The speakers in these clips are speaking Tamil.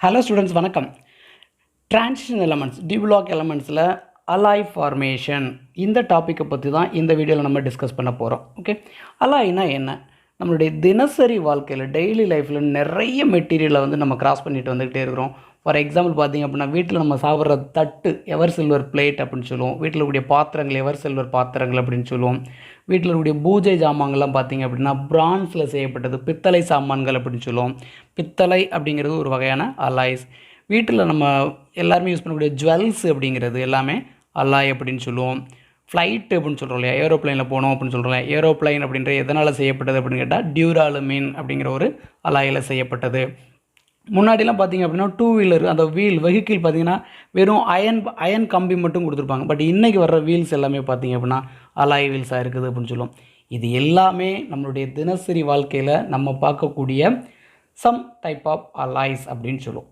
Hello students, வணக்கம். Transition elements, D-block elementsல alloy formation இந்த டாபிக்கை பற்றி தான் இந்த வீடியோவில் நம்ம டிஸ்கஸ் பண்ண போகிறோம். ஓகே, அலாய்னா என்ன? நம்மளுடைய தினசரி வாழ்க்கையில் டெய்லி லைஃப்பில் நிறைய மெட்டீரியலை நம்ம கிராஸ் பண்ணிட்டு வந்துக்கிட்டே இருக்கிறோம். ஃபார் எக்ஸாம்பிள் பார்த்திங்க அப்படின்னா வீட்டில் நம்ம சாப்பிட்ற தட்டு எவர் சில்வர் பிளேட் அப்படின்னு சொல்லுவோம். வீட்டில் இருக்கக்கூடிய பாத்திரங்கள் எவர் சில்வர் பாத்திரங்கள் அப்படின்னு சொல்லுவோம். வீட்டில் இருக்கக்கூடிய பூஜை ஜாமான்கள்லாம் பார்த்திங்க அப்படின்னா பிரான்ஸில் செய்யப்பட்டது பித்தளை சாமான்கள் அப்படின்னு சொல்லுவோம். பித்தளை அப்படிங்கிறது ஒரு வகையான அலாய்ஸ். வீட்டில் நம்ம எல்லாருமே யூஸ் பண்ணக்கூடிய ஜுவல்ஸ் அப்படிங்கிறது எல்லாமே அலாய் அப்படின்னு சொல்லுவோம். ஃப்ளைட் அப்படின்னு சொல்கிறோம் இல்லையா, ஏரோப்ளைனில் போனோம் அப்படின்னு சொல்கிறோம். ஏரோப்ளைன் அப்படின்ற எதனால் செய்யப்பட்டது அப்படின்னு கேட்டால் டியூராலுமின் அப்படிங்கிற ஒரு அலாயில் செய்யப்பட்டது. முன்னாடிலாம் பார்த்திங்க அப்படின்னா டூ வீலர் அந்த வெஹிக்கிள் பார்த்திங்கன்னா வெறும் அயன் கம்பி மட்டும் கொடுத்துருப்பாங்க. பட் இன்றைக்கி வர்ற வீல்ஸ் எல்லாமே பார்த்திங்க அப்படின்னா அலாய் வீல்ஸாக இருக்குது அப்படின்னு சொல்லுவோம். இது எல்லாமே நம்மளுடைய தினசரி வாழ்க்கையில் நம்ம பார்க்கக்கூடிய சம் டைப் ஆஃப் அலாய்ஸ் அப்படின்னு சொல்லுவோம்.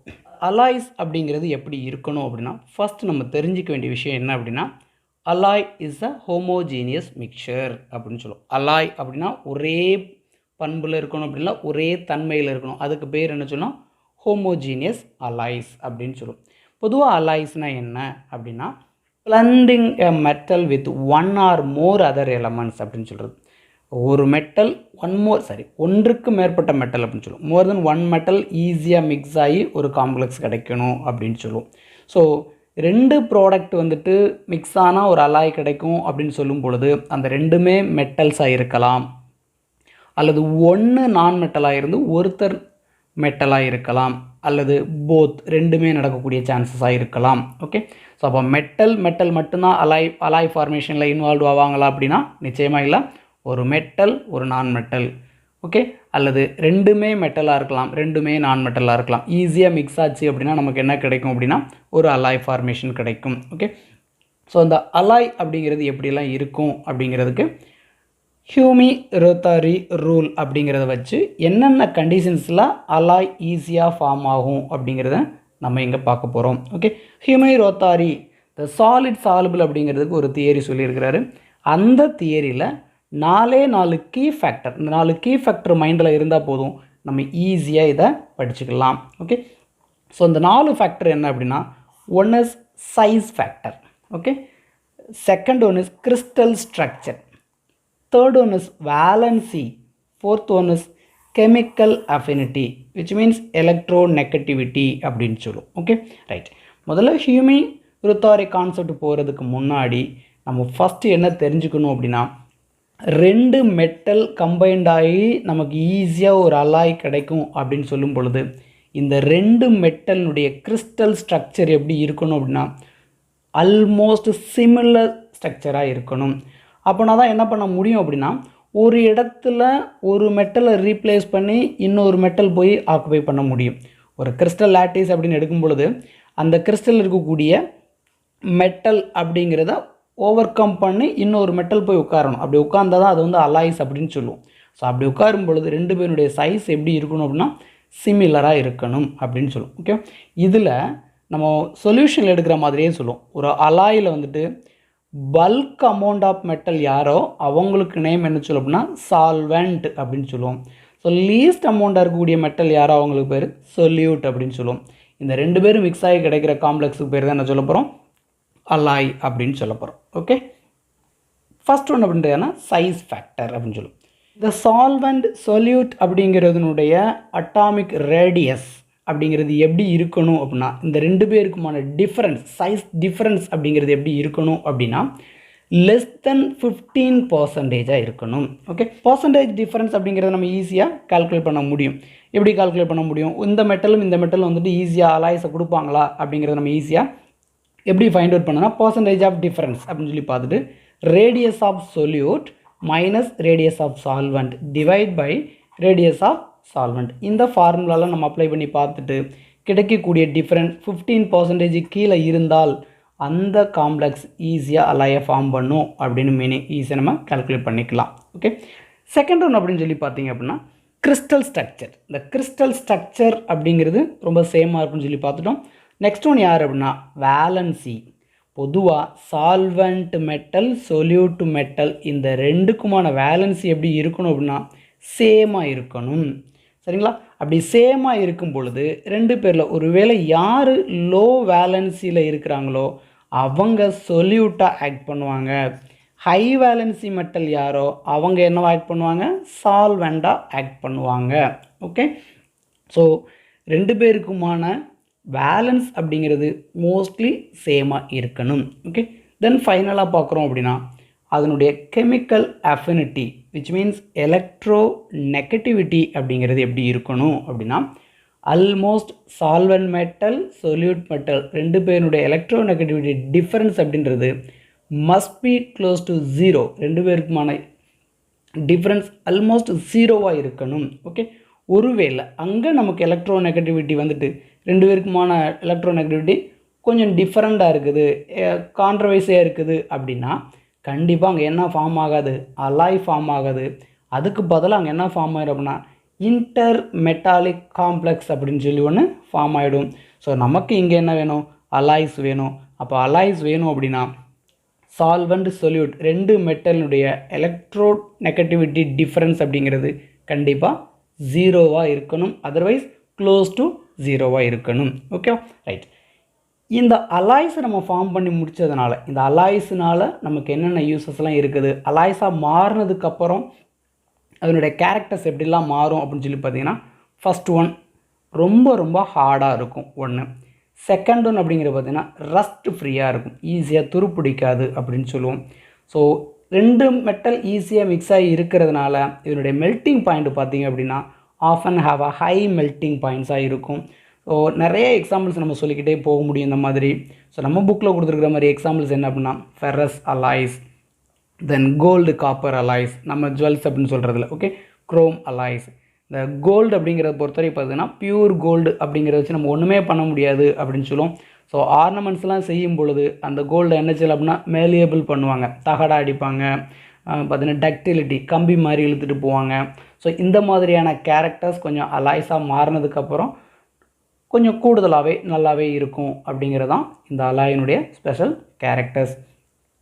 அலாய்ஸ் அப்படிங்கிறது எப்படி இருக்கணும் அப்படின்னா ஃபஸ்ட் நம்ம தெரிஞ்சிக்க வேண்டிய விஷயம் என்ன அப்படின்னா alloy is a homogeneous mixer அப்படின்னு சொல்லுவோம். அலாய் அப்படின்னா ஒரே பண்பில் இருக்கணும் அப்படின்னா ஒரே தன்மையில் இருக்கணும். அதுக்கு பேர் என்ன சொன்னால் ஹோமோஜீனியஸ் அலாய்ஸ் அப்படின்னு சொல்லுவோம். பொதுவாக அலாய்ஸ்னால் என்ன அப்படின்னா blending a metal with one or more other elements அப்படின்னு சொல்கிறது. ஒரு மெட்டல் ஒன்றுக்கு மேற்பட்ட மெட்டல் அப்படின்னு சொல்லுவோம். மோர் தென் ஒன் மெட்டல் ஈஸியாக மிக்ஸ் ஆகி ஒரு காம்ப்ளெக்ஸ் கிடைக்கணும் அப்படின்னு சொல்லுவோம். ஸோ ரெண்டு ப்ராடக்ட் மிக்ஸ் ஆனால் ஒரு அலாய் கிடைக்கும் அப்படின்னு சொல்லும் பொழுது அந்த ரெண்டுமே மெட்டல்ஸாக இருக்கலாம், அல்லது ஒன்று நான் மெட்டலாக இருந்து ஒருத்தர் மெட்டலாக இருக்கலாம், அல்லது போத் ரெண்டுமே நடக்கக்கூடிய சான்சஸாக இருக்கலாம். ஓகே, ஸோ அப்போ மெட்டல் மட்டும்தான் அலாய் ஃபார்மேஷனில் இன்வால்வ் ஆவாங்களா அப்படின்னா நிச்சயமாக இல்லை. ஒரு மெட்டல் ஒரு நான் மெட்டல், ஓகே, அல்லது ரெண்டுமே மெட்டலாக இருக்கலாம், ரெண்டுமே நான் மெட்டலாக இருக்கலாம். ஈஸியாக மிக்ஸ் ஆச்சு அப்படின்னா நமக்கு என்ன கிடைக்கும் அப்படின்னா ஒரு அலாய் ஃபார்மேஷன் கிடைக்கும். ஓகே, ஸோ அந்த அலாய் அப்படிங்கிறது எப்படிலாம் இருக்கும் அப்படிங்கிறதுக்கு HUME-ROTHERY ரூல் அப்படிங்கிறத வச்சு என்னென்ன கண்டிஷன்ஸில் அலாய் ஈஸியாக ஃபார்ம் ஆகும் அப்படிங்கிறத நம்ம இங்கே பார்க்க போகிறோம். Okay, HUME-ROTHERY the solid soluble அப்படிங்கிறதுக்கு ஒரு தியரி சொல்லியிருக்கிறாரு. அந்த தியரியில் 4 கீ ஃபேக்டர், இந்த 4 கீ ஃபேக்டர் மைண்டில் இருந்தால் போதும், நம்ம ஈஸியாக இதை படிச்சுக்கலாம். ஓகே, ஸோ இந்த 4 ஃபேக்டர் என்ன அப்படின்னா one is size factor, okay, second one is crystal structure, third one is valency, fourth one is chemical affinity which means electronegativity அப்படின்னு சொல்லுவோம். Okay, right. முதல்ல HUME-ROTHERY கான்செப்ட் போகிறதுக்கு முன்னாடி நம்ம ஃபஸ்ட்டு என்ன தெரிஞ்சுக்கணும் அப்படின்னா ரெண்டு மெட்டல் கம்பைண்ட் ஆகி நமக்கு ஈஸியாக ஒரு அலாய் கிடைக்கும் அப்படின்னு சொல்லும் பொழுது இந்த ரெண்டு மெட்டலுடைய கிறிஸ்டல் ஸ்ட்ரக்சர் எப்படி இருக்கணும் அப்படின்னா ஆல்மோஸ்ட் சிமிலர் ஸ்ட்ரக்சராக இருக்கணும். அப்போனா தான் என்ன பண்ண முடியும் அப்படின்னா ஒரு இடத்துல ஒரு மெட்டலை ரீப்ளேஸ் பண்ணி இன்னொரு மெட்டல் போய் ஆக்குபை பண்ண முடியும். ஒரு கிறிஸ்டல் லாட்டிஸ் அப்படின்னு எடுக்கும் பொழுது அந்த கிறிஸ்டல் இருக்கக்கூடிய மெட்டல் அப்படிங்கிறத ஓவர் கம் பண்ணி இன்னொரு மெட்டல் போய் உட்காரணும். அப்படி உட்கார்ந்தால் தான் அது அலாய்ஸ் அப்படின்னு சொல்லுவோம். ஸோ அப்படி உட்காரும் பொழுது ரெண்டு பேருடைய சைஸ் எப்படி இருக்கணும் அப்படின்னா சிமிலராக இருக்கணும் அப்படின்னு சொல்லுவோம். ஓகே, இதில் நம்ம சொல்யூஷனில் எடுக்கிற மாதிரியே சொல்லுவோம். ஒரு அலாயில் பல்க் அமௌண்ட் ஆஃப் மெட்டல் யாரோ அவங்களுக்கு நேம் என்ன சொல்லுவோம் அப்படின்னா சால்வெண்ட் அப்படின்னு சொல்லுவோம். ஸோ லீஸ்ட் அமௌண்ட்டாக இருக்கக்கூடிய மெட்டல் யாரோ அவங்களுக்கு பேர் சொல்யூட் அப்படின்னு சொல்லுவோம். இந்த ரெண்டு பேரும் மிக்ஸ் ஆகி கிடைக்கிற காம்ப்ளெக்ஸுக்கு பேர் தான் என்ன சொல்ல போகிறோம், அலாய் அப்படின்னு சொல்ல போகிறோம். ஓகே, ஃபர்ஸ்ட் ஒன் அப்படின்றதுனா சைஸ் ஃபேக்டர் அப்படின்னு சொல்லுவோம். இந்த சால்வெண்ட் சொல்யூட் அப்படிங்கிறதுனுடைய அட்டாமிக் ரேடியஸ் அப்படிங்கிறது எப்படி இருக்கணும் அப்படின்னா இந்த ரெண்டு பேருக்குமான டிஃப்ரென்ஸ், சைஸ் டிஃப்ரென்ஸ் அப்படிங்கிறது எப்படி இருக்கணும் அப்படின்னா லெஸ் தென் 15% இருக்கணும். ஓகே, பர்சன்டேஜ் டிஃப்ரென்ஸ் அப்படிங்கிறத நம்ம ஈஸியாக கால்குலேட் பண்ண முடியும். எப்படி கால்குலேட் பண்ண முடியும், இந்த மெட்டலும் ஈஸியாக அலாய்ஸை கொடுப்பாங்களா அப்படிங்கிறத நம்ம ஈஸியாக எப்படி ஃபைண்ட் அவுட் பண்ணோன்னா பர்சன்டேஜ் ஆஃப் டிஃப்ரென்ஸ் அப்படின்னு சொல்லி பார்த்துட்டு radius of solute minus radius of solvent divide by radius of solvent. இந்த ஃபார்முலாவில் நம்ம அப்ளை பண்ணி பார்த்துட்டு கிடைக்கக்கூடிய டிஃப்ரென்ஸ் 15% கீழே இருந்தால் அந்த காம்ப்ளெக்ஸ் ஈஸியாக அலாயை ஃபார்ம் பண்ணும் அப்படின்னு மீனிங் ஈஸியாக நம்ம கால்குலேட் பண்ணிக்கலாம். ஓகே, செகண்ட் ஒன் அப்படின்னு சொல்லி பார்த்தீங்க அப்படின்னா கிறிஸ்டல் ஸ்ட்ரக்சர். இந்த கிறிஸ்டல் ஸ்ட்ரக்சர் அப்படிங்கிறது ரொம்ப சேமாக இருக்குன்னு சொல்லி பார்த்துட்டோம். நெக்ஸ்ட் ஒன் யார் அப்படின்னா வேலன்சி. பொதுவாக சால்வெண்ட் மெட்டல் சொல்யூட் மெட்டல் இந்த ரெண்டுக்குமான வேலன்சி எப்படி இருக்கணும் அப்படின்னா சேமாக இருக்கணும். சரிங்களா? அப்படி சேமாக இருக்கும் பொழுது ரெண்டு பேரில் ஒருவேளை யார் லோ வேலன்சியில் இருக்கிறாங்களோ அவங்க சொல்யூட்டாக ஆக்ட் பண்ணுவாங்க. ஹை வேலன்சி மெட்டல் யாரோ அவங்க என்னவா ஆக்ட் பண்ணுவாங்க? சால்வெண்டாக ஆக்ட் பண்ணுவாங்க. ஓகே, ஸோ ரெண்டு பேருக்குமான வேலன்ஸ் அப்படிங்கிறது மோஸ்ட்லி சேமாக இருக்கணும். ஓகே, தென் ஃபைனலாக பார்க்குறோம் அப்படின்னா அதனுடைய chemical affinity which means electro negativity அப்படிங்கிறது எப்படி இருக்கணும் அப்படின்னா almost solvent metal solute metal ரெண்டு பேருடைய எலக்ட்ரோ நெகட்டிவிட்டி டிஃபரன்ஸ் அப்படின்றது மஸ்ட் பி க்ளோஸ் டு 0. ரெண்டு பேருக்குமான டிஃப்ரென்ஸ் ஆல்மோஸ்ட் 0வாக இருக்கணும். ஓகே, ஒருவேளை அங்கே நமக்கு எலக்ட்ரோ நெகட்டிவிட்டி வந்துட்டு ரெண்டு பேருக்குமான எலக்ட்ரோ நெகட்டிவிட்டி கொஞ்சம் டிஃப்ரெண்ட்டாக இருக்குது, கான்ட்ரவைஸியாக இருக்குது அப்படின்னா கண்டிப்பாக அங்கே என்ன ஃபார்ம் ஆகாது? அலாய் ஃபார்ம் ஆகாது. அதுக்கு பதிலாக அங்கே என்ன ஃபார்ம் ஆகிடும் அப்படின்னா இன்டர் மெட்டாலிக் காம்ப்ளெக்ஸ் அப்படின்னு சொல்லி ஒன்று ஃபார்ம் ஆகிடும். ஸோ நமக்கு இங்கே என்ன வேணும்? அலாய்ஸ் வேணும். அப்போ அலாய்ஸ் வேணும் அப்படின்னா சால்வெண்ட் சொல்யூட் ரெண்டு மெட்டலுடைய எலக்ட்ரோ நெகட்டிவிட்டி டிஃப்ரென்ஸ் அப்படிங்கிறது கண்டிப்பாக 0வாக இருக்கணும், அதர்வைஸ் க்ளோஸ் டு 0வாக இருக்கணும். ஓகேவா? ரைட். இந்த அலாய்ஸை நம்ம ஃபார்ம் பண்ணி முடித்ததுனால இந்த அலாய்ஸினால் நமக்கு என்னென்ன யூஸஸ்லாம் இருக்குது, அலாய்ஸாக மாறினதுக்கப்புறம் அதனுடைய கேரக்டர்ஸ் எப்படிலாம் மாறும் அப்படின்னு சொல்லி பார்த்தீங்கன்னா ஃபஸ்ட் ஒன் ரொம்ப ரொம்ப ஹார்டாக இருக்கும் ஒன்று. செகண்ட் ஒன் அப்படிங்கிற பார்த்தீங்கன்னா ரஸ்ட் ஃப்ரீயாக இருக்கும், ஈஸியாக துருப்பிடிக்காது அப்படின்னு சொல்லுவோம். ஸோ ரெண்டு மெட்டல் ஈஸியாக மிக்ஸ் ஆகி இருக்கிறதுனால இதனுடைய மெல்ட்டிங் பாயிண்ட் பார்த்திங்க அப்படின்னா often have a high melting பாயிண்ட்ஸாக இருக்கும். ஸோ நிறைய எக்ஸாம்பிள்ஸ் நம்ம சொல்லிக்கிட்டே போக முடியும் இந்த மாதிரி. ஸோ நம்ம புக்கில் கொடுத்துருக்குற மாதிரி எக்ஸாம்பிள்ஸ் என்ன அப்படின்னா ஃபெரஸ் அலாய்ஸ், தென் கோல்டு காப்பர் அலாய்ஸ், நம்ம ஜுவல்ஸ் அப்படின்னு சொல்கிறதுல ஓகே, குரோம் அலாய்ஸ். இந்த கோல்டு அப்படிங்கிறத பொறுத்தவரை பார்த்தீங்கன்னா பியூர் கோல்டு அப்படிங்கிறத வச்சு நம்ம ஒன்றுமே பண்ண முடியாது அப்படின்னு சொல்லுவோம். ஸோ ஆர்னமெண்ட்ஸ்லாம் செய்யும் பொழுது அந்த கோல்டு என்ன செய்யலாம் அப்படின்னா மேலியபிள் பண்ணுவாங்க, தகடா அடிப்பாங்க, பார்த்தீங்கன்னா டக்டிலிட்டி கம்பி மாதிரி இழுத்துட்டு போவாங்க. ஸோ இந்த மாதிரியான கேரக்டர்ஸ் கொஞ்சம் அலாய்ஸாக மாறினதுக்கப்புறம் கொஞ்சம் கூடுதலாகவே நல்லாவே இருக்கும் அப்படிங்கிறதான் இந்த அலாயினுடைய ஸ்பெஷல் கேரக்டர்ஸ்.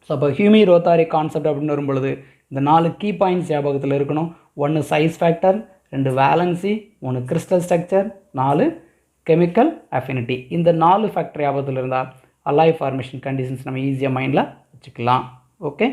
ஸோ அப்போ ஹியூமி-ரோத்தாரி கான்செப்ட் அப்படின்னு வரும்பொழுது இந்த 4 கீ பாயிண்ட்ஸ் ஞாபகத்தில் இருக்கணும். 1 size factor, 2 valency, 3 crystal structure, 4 chemical affinity. இந்த 4 ஃபேக்டர் ஞாபகத்தில் இருந்தால் அலாய் ஃபார்மேஷன் கண்டிஷன்ஸ் நம்ம ஈஸியாக மைண்டில் வச்சுக்கலாம். ஓகே.